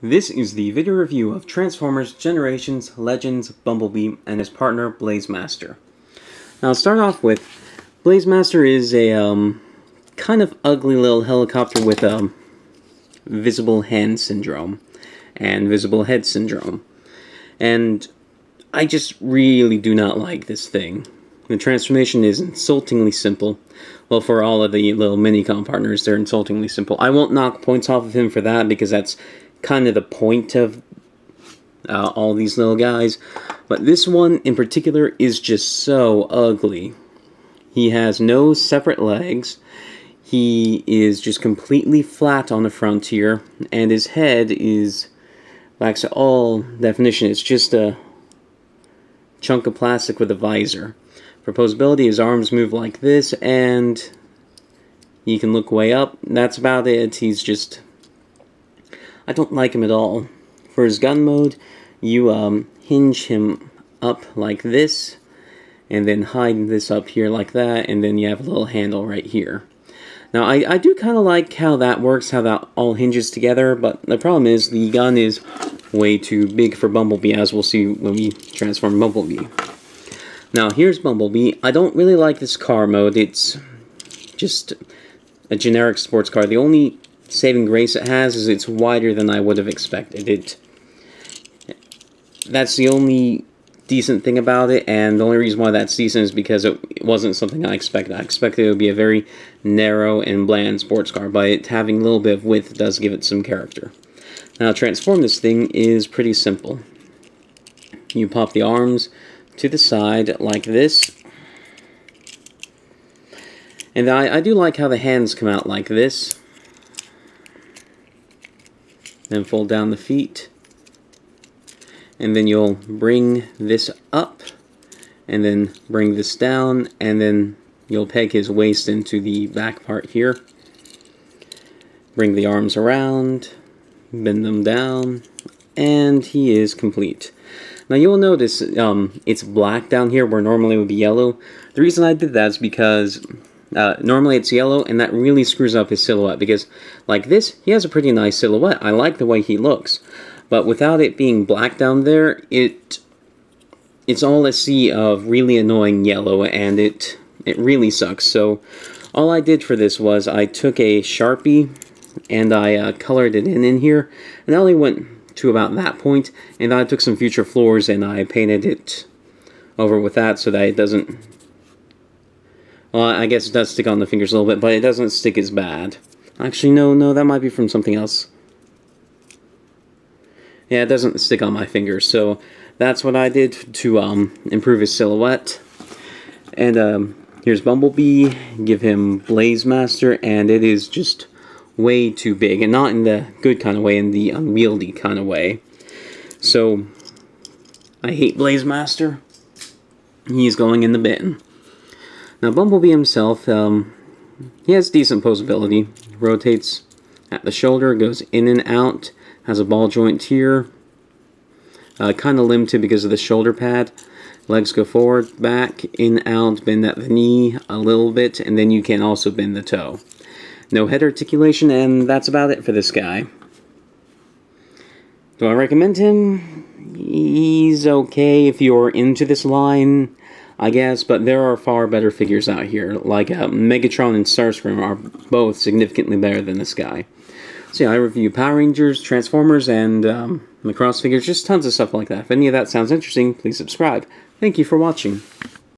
This is the video review of Transformers Generations Legends Bumblebee and his partner Blazemaster. Now, I'll start off with Blazemaster is a kind of ugly little helicopter with visible hand syndrome and visible head syndrome. And I just really do not like this thing. The transformation is insultingly simple. Well, for all of the little minicon partners, they're insultingly simple. I won't knock points off of him for that because that's kind of the point of all these little guys. But this one in particular is just so ugly. He has no separate legs. He is just completely flat on the front here, and his head lacks all definition. It's just a chunk of plastic with a visor. For posability, his arms move like this, and he can look way up. That's about it. He's just... I don't like him at all. For his gun mode, you hinge him up like this, and then hide this up here like that, and then you have a little handle right here. Now, I do kind of like how that works, how that all hinges together, but the problem is the gun is way too big for Bumblebee, as we'll see when we transform Bumblebee. Now, here's Bumblebee. I don't really like this car mode. It's just a generic sports car. The only saving grace it has is it's wider than I would have expected. That's the only decent thing about it, and the only reason why that's decent is because it wasn't something I expected. I expected it would be a very narrow and bland sports car, but it having a little bit of width does give it some character. Now, to transform this thing is pretty simple. You pop the arms to the side like this, and I do like how the hands come out like this. Then fold down the feet, and then you'll bring this up, and then bring this down, and then you'll peg his waist into the back part here. Bring the arms around, bend them down, and he is complete. Now you'll notice it's black down here where normally it would be yellow. The reason I did that is because normally it's yellow, and that really screws up his silhouette, because like this, he has a pretty nice silhouette. I like the way he looks, but without it being black down there, it's all a sea of really annoying yellow, and it really sucks. So all I did for this was I took a Sharpie and I colored it in here, and I only went to about that point, and then I took some Future Floors and I painted it over with that so that it doesn't... Well, I guess it does stick on the fingers a little bit, but it doesn't stick as bad. Actually, no, that might be from something else. Yeah, it doesn't stick on my fingers, so that's what I did to improve his silhouette. And here's Bumblebee. Give him Blazemaster, and it is just way too big, and not in the good kind of way, in the unwieldy kind of way. So, I hate Blazemaster. He's going in the bin. Now, Bumblebee himself, he has decent posability. Rotates at the shoulder, goes in and out, has a ball joint here. Kind of limited because of the shoulder pad. Legs go forward, back, in, out, bend at the knee a little bit, and then you can also bend the toe. No head articulation, and that's about it for this guy. Do I recommend him? He's okay if you're into this line, I guess, but there are far better figures out here, like Megatron and Starscream are both significantly better than this guy. So yeah, I review Power Rangers, Transformers, and Macross figures, just tons of stuff like that. If any of that sounds interesting, please subscribe. Thank you for watching.